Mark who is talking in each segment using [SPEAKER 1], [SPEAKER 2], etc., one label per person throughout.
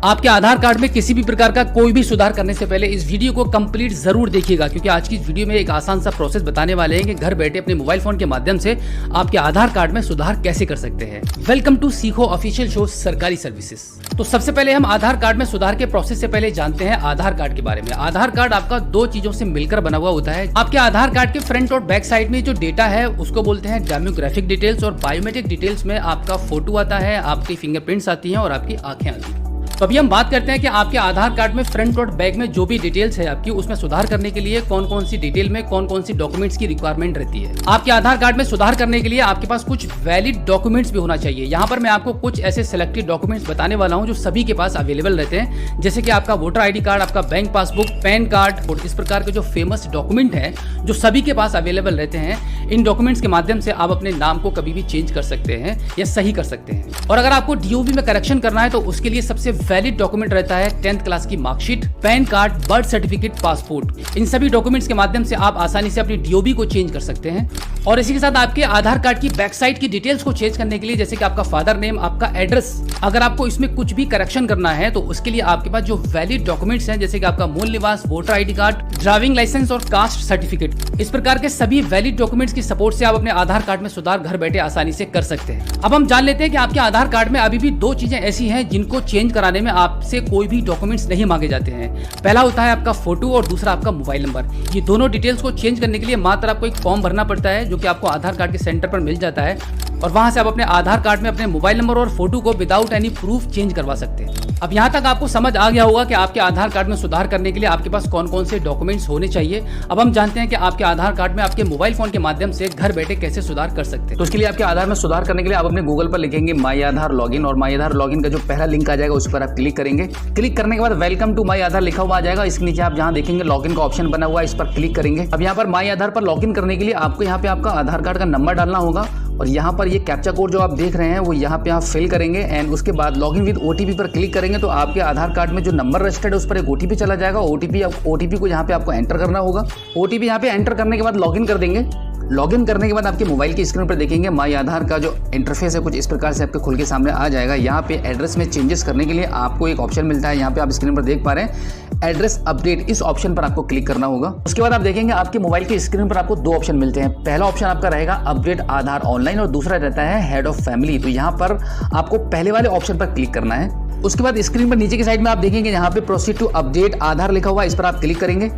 [SPEAKER 1] आपके आधार कार्ड में किसी भी प्रकार का कोई भी सुधार करने से पहले इस वीडियो को कंप्लीट जरूर देखिएगा, क्योंकि आज की इस वीडियो में एक आसान सा प्रोसेस बताने वाले हैं कि घर बैठे अपने मोबाइल फोन के माध्यम से आपके आधार कार्ड में सुधार कैसे कर सकते हैं। वेलकम टू सीखो ऑफिशियल शो सरकारी सर्विसेज। तो सबसे पहले हम आधार कार्ड में सुधार के प्रोसेस से पहले जानते हैं आधार कार्ड के बारे में। आधार कार्ड आपका दो चीजों से मिलकर बना हुआ होता है। आपके आधार कार्ड के फ्रंट और बैक साइड में जो डेटा है उसको बोलते हैं डेमोग्राफिक डिटेल्स, और बायोमेट्रिक डिटेल्स में आपका फोटो आता है, आपकी फिंगरप्रिंट्स आती हैं और आपकी आंखें आती हैं। तो अभी हम बात करते हैं कि आपके आधार कार्ड में फ्रंट और बैक में जो भी डिटेल्स है आपकी, उसमें सुधार करने के लिए कौन कौन सी डिटेल में कौन कौन सी डॉक्यूमेंट्स की रिक्वायरमेंट रहती है। आपके आधार कार्ड में सुधार करने के लिए आपके पास कुछ वैलिड डॉक्यूमेंट्स भी होना चाहिए। यहाँ पर मैं आपको कुछ ऐसे सिलेक्टेड डॉक्यूमेंट्स बताने वाला हूँ जो सभी के पास अवेलेबल रहते हैं, जैसे कि आपका वोटर ID कार्ड, आपका बैंक पासबुक, पैन कार्ड और इस प्रकार के जो फेमस डॉक्यूमेंट है जो सभी के पास अवेलेबल रहते हैं। इन डॉक्यूमेंट्स के माध्यम से आप अपने नाम को कभी भी चेंज कर सकते हैं या सही कर सकते हैं। और अगर आपको DOB में करेक्शन करना है तो उसके लिए सबसे वैलिड डॉक्यूमेंट रहता है 10th क्लास की marksheet, PAN card, birth certificate, passport. इन सभी डॉक्यूमेंट्स के माध्यम से आप आसानी से अपनी DOB को चेंज कर सकते हैं। और इसी के साथ आपके आधार कार्ड की बैक साइड की डिटेल्स को चेंज करने के लिए, जैसे कि आपका फादर नेम, आपका एड्रेस, अगर आपको इसमें कुछ भी करेक्शन करना है तो उसके लिए आपके पास जो वैलिड डॉक्यूमेंट्स हैं, जैसे कि आपका मूल निवास, voter ID card, driving licence और कास्ट सर्टिफिकेट, इस प्रकार के सभी वैलिड डॉक्यूमेंट्स की सपोर्ट से आप अपने आधार कार्ड में सुधार घर बैठे आसानी से कर सकते हैं। अब हम जान लेते हैं कि आपके आधार कार्ड में अभी भी दो चीजें ऐसी हैं जिनको चेंज कराने में आपसे कोई भी डॉक्यूमेंट्स नहीं मांगे जाते हैं। पहला होता है आपका फोटो और दूसरा आपका मोबाइल नंबर। ये दोनों डिटेल्स को चेंज करने के लिए मात्र आपको एक फॉर्म भरना पड़ता है जो कि आपको आधार कार्ड के सेंटर पर मिल जाता है, और वहां से आप अपने आधार कार्ड में अपने मोबाइल नंबर और फोटो को विदाउट एनी प्रूफ चेंज करवा सकते हैं। अब यहाँ तक आपको समझ आ गया होगा कि आपके आधार कार्ड में सुधार करने के लिए आपके पास कौन कौन से डॉक्यूमेंट्स होने चाहिए। अब हम जानते हैं कि आपके आधार कार्ड में आपके मोबाइल फोन के माध्यम से घर बैठे कैसे सुधार कर सकते हैं।
[SPEAKER 2] तो उसके लिए आपके आधार में सुधार करने के लिए आप अपने गूगल पर लिखेंगे माई आधार लॉगिन, और माई आधार लॉगिन का जो पहला लिंक आ जाएगा उस पर आप क्लिक करेंगे। क्लिक करने के बाद वेलकम टू माई आधार लिखा हुआ आ जाएगा। इसके नीचे आप जहाँ देखेंगे लॉगिन का ऑप्शन बना हुआ है, इस पर क्लिक करेंगे। अब यहाँ पर माई आधार पर लॉगिन करने के लिए आपको यहाँ पे आपका आधार कार्ड का नंबर डालना होगा, और यहाँ पर ये कैप्चा कोड जो आप देख रहे हैं वो यहाँ पे आप फिल करेंगे। एंड उसके बाद लॉगिन विद OTP पर क्लिक करेंगे तो आपके आधार कार्ड में जो नंबर रजिस्टर्ड है उस पर एक OTP चला जाएगा। OTP को यहाँ पे आपको एंटर करना होगा। OTP यहाँ पे एंटर करने के बाद लॉगिन कर देंगे। लॉगिन करने के बाद आपके मोबाइल की स्क्रीन पर देखेंगे माई आधार का जो इंटरफेस है कुछ इस प्रकार से आपके खुल के सामने आ जाएगा। यहाँ पे एड्रेस में चेंजेस करने के लिए आपको एक ऑप्शन मिलता है, यहाँ पे आप स्क्रीन पर देख पा रहे हैं एड्रेस अपडेट। इस ऑप्शन पर आपको क्लिक करना होगा। उसके बाद आप देखेंगे आपके मोबाइल की स्क्रीन पर आपको दो ऑप्शन मिलते हैं। पहला ऑप्शन आपका रहेगा अपडेट आधार ऑनलाइन और दूसरा रहता है हेड ऑफ फैमिली। तो यहाँ पर आपको पहले वाले ऑप्शन पर क्लिक करना है। उसके बाद स्क्रीन पर नीचे की साइड में आप देखेंगे यहाँ पे प्रोसीड टू अपडेट आधार लिखा हुआ है, इस पर आप क्लिक करेंगे।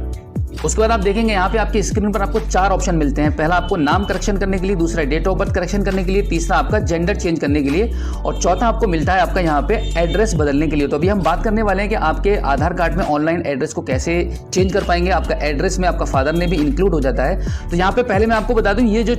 [SPEAKER 2] उसके बाद आप देखेंगे यहाँ पे आपकी स्क्रीन पर आपको चार ऑप्शन मिलते हैं। पहला आपको नाम करेक्शन करने के लिए, दूसरा डेट ऑफ बर्थ करेक्शन करने के लिए, तीसरा आपका जेंडर चेंज करने के लिए, और चौथा आपको मिलता है आपका यहाँ पे एड्रेस बदलने के लिए। तो अभी हम बात करने वाले हैं कि आपके आधार कार्ड में ऑनलाइन एड्रेस को कैसे चेंज कर पाएंगे। आपका एड्रेस में आपका फादर ने भी इंक्लूड हो जाता है। तो यहाँ पे पहले मैं आपको बता दूं, ये जो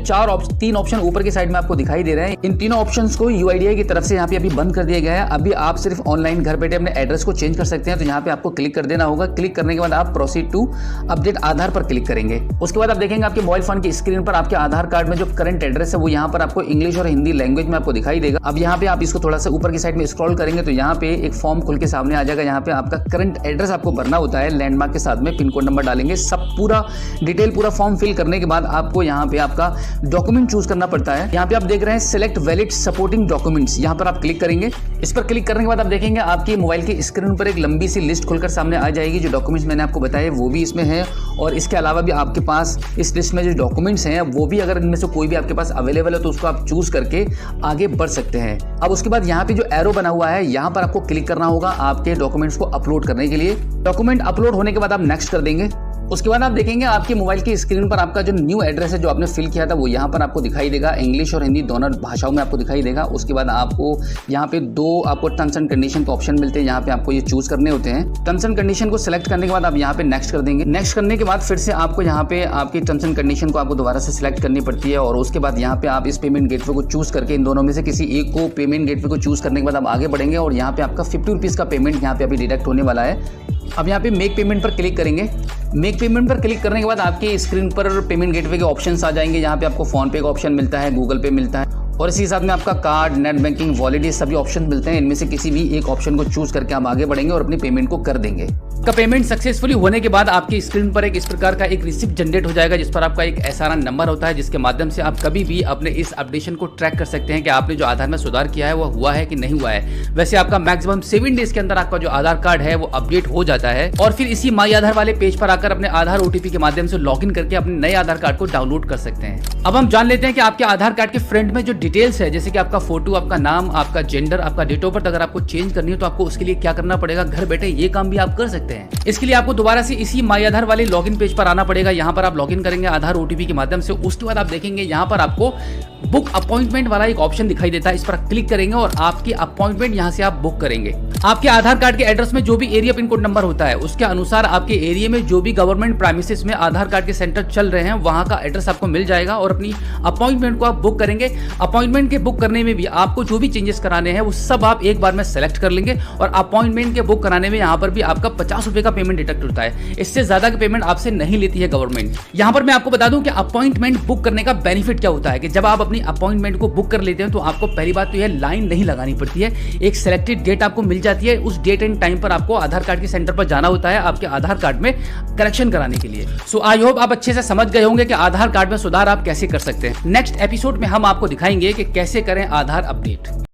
[SPEAKER 2] तीन ऑप्शन ऊपर की साइड में आपको दिखाई दे रहे हैं, इन तीनों ऑप्शन को UIDAI की तरफ से यहाँ पे अभी बंद कर दिया गया है। अभी आप सिर्फ ऑनलाइन घर बैठे अपने एड्रेस को चेंज कर सकते हैं। तो यहाँ पे आपको क्लिक कर देना होगा। क्लिक करने के बाद आप प्रोसीड टू अपडेट आधार पर क्लिक करेंगे। उसके बाद आप देखेंगे आपके मोबाइल फोन की स्क्रीन पर आपके आधार कार्ड में जो करंट एड्रेस है वो यहाँ पर आपको इंग्लिश और हिंदी लैंग्वेज में आपको दिखाई देगा। अब यहाँ पे आप इसको थोड़ा सा ऊपर की साइड में स्क्रॉल करेंगे तो यहाँ पे एक फॉर्म खुल के सामने आ जाएगा। यहाँ पे आपका करंट एड्रेस आपको भरना होता है, लैंडमार्क के साथ में पिन कोड नंबर डालेंगे। सब पूरा डिटेल पूरा फॉर्म फिल करने के बाद आपको यहाँ पे आपका डॉक्यूमेंट चूज करना पड़ता है। यहाँ पे आप देख रहे हैं सिलेक्ट वैलिड सपोर्टिंग डॉक्यूमेंट्स, यहाँ पर आप क्लिक करेंगे। इस पर क्लिक करने के बाद आप देखेंगे आपकी मोबाइल की स्क्रीन पर एक लंबी सी लिस्ट खुलकर सामने आ जाएगी। जो डॉक्यूमेंट्स मैंने आपको बताए वो भी इसमें है, और इसके अलावा भी आपके पास इस लिस्ट में जो डॉक्यूमेंट्स हैं वो भी अगर इनमें से कोई भी आपके पास अवेलेबल है तो उसको आप चूज करके आगे बढ़ सकते हैं। अब उसके बाद यहाँ पे जो एरो बना हुआ है यहाँ पर आपको क्लिक करना होगा आपके डॉक्यूमेंट्स को अपलोड करने के लिए। डॉक्यूमेंट अपलोड होने के बाद आप नेक्स्ट कर देंगे। उसके बाद आप देखेंगे आपके मोबाइल की स्क्रीन पर आपका जो न्यू एड्रेस है जो आपने फिल किया था वो यहाँ पर आपको दिखाई देगा। इंग्लिश और हिंदी दोनों भाषाओं में आपको दिखाई देगा। उसके बाद आपको यहाँ पे दो आपको टर्म्स एंड कंडीशन के ऑप्शन मिलते हैं, यहाँ पे आपको ये चूज करने होते हैं। टर्म्स एंड कंडीशन को सिलेक्ट करने के बाद आप यहाँ पे नेक्स्ट कर देंगे। नेक्स्ट करने के बाद फिर से आपको यहाँ पे आपकी टर्म्स एंड कंडीशन को आपको दोबारा से सिलेक्ट करनी पड़ती है, और उसके बाद यहाँ पे आप इस पेमेंट गेटवे को चूज करके इन दोनों में से किसी एक को पेमेंट गेटवे को चूज करने के बाद आप आगे बढ़ेंगे, और यहाँ पे आपका 50 रुपीज़ का पेमेंट यहाँ पे अभी डिडक्ट होने वाला है। अब यहाँ पे मेक पेमेंट पर क्लिक करेंगे। मेक पेमेंट पर क्लिक करने के बाद आपके स्क्रीन पर पेमेंट गेटवे के ऑप्शंस आ जाएंगे। यहाँ पे आपको फोन पे का ऑप्शन मिलता है, गूगल पे मिलता है, और इसी के साथ में आपका कार्ड, नेट बैंकिंग, वॉलेट, ये सभी ऑप्शन मिलते हैं। इनमें से किसी भी एक ऑप्शन को चूज करके हम आगे बढ़ेंगे और अपनी पेमेंट को कर देंगे।
[SPEAKER 1] का पेमेंट सक्सेसफुली होने के बाद आपकी स्क्रीन पर एक इस प्रकार का एक रिसिप्ट जनरेट हो जाएगा, जिस पर आपका एक SRN नंबर होता है, जिसके माध्यम से आप कभी भी अपने इस अपडेशन को ट्रैक कर सकते हैं कि आपने जो आधार में सुधार किया है वो हुआ है कि नहीं हुआ है। वैसे आपका मैक्सिमम 7 डेज के अंदर आपका जो आधार कार्ड है वो अपडेट हो जाता है और फिर इसी माई आधार वाले पेज पर आकर अपने आधार OTP के माध्यम से लॉगिन करके अपने नए आधार कार्ड को डाउनलोड कर सकते हैं। अब हम जान लेते हैं कि आपके आधार कार्ड के फ्रंट में जो डिटेल्स है, जैसे कि आपका फोटो, आपका नाम, आपका जेंडर, आपका डेट ऑफ बर्थ, अगर आपको चेंज करनी है तो आपको उसके लिए क्या करना पड़ेगा। घर बैठे ये काम भी आप कर सकते हैं। इसके लिए आपको दोबारा से इसी माई आधार वाले लॉगिन पेज पर आना पड़ेगा। यहाँ पर आप लॉगिन करेंगे आधार OTP के माध्यम से। उसके बाद आप देखेंगे यहाँ पर आपको बुक अपॉइंटमेंट वाला एक ऑप्शन दिखाई देता है, इस पर क्लिक करेंगे और आपकी अपॉइंटमेंट यहाँ से आप बुक करेंगे। आपके आधार कार्ड के एड्रेस में जो भी एरिया पिन कोड नंबर होता है उसके अनुसार आपके एरिया में जो भी गवर्नमेंट प्रेमिसेस में आधार कार्ड के सेंटर चल रहे हैं वहां का एड्रेस आपको मिल जाएगा और अपनी अपॉइंटमेंट को आप बुक करेंगे। अपॉइंटमेंट के बुक करने में भी आपको जो भी चेंजेस कराने हैं वो सब आप एक बार में सेलेक्ट कर लेंगे और अपॉइंटमेंट के बुक कराने में यहाँ पर भी आपका 50 रुपए का पेमेंट डिडक्ट होता है। इससे ज्यादा का पेमेंट आपसे नहीं लेती है गवर्नमेंट। यहाँ पर मैं आपको बता दूं कि अपॉइंटमेंट बुक करने का बेनिफिट क्या होता है कि जब आप अपनी अपॉइंटमेंट को बुक कर लेते हैं तो आपको पहली बात तो यह लाइन नहीं लगानी पड़ती है। एक सिलेक्टेड डेट आपको मिल जाती है, उस डेट एंड टाइम पर आपको आधार कार्ड के सेंटर पर जाना होता है आपके आधार कार्ड में करेक्शन कराने के लिए। सो आई होप आप अच्छे से समझ गए होंगे कि आधार कार्ड में सुधार आप कैसे कर सकते हैं। नेक्स्ट एपिसोड में हम आपको दिखाएंगे कि कैसे करें आधार अपडेट।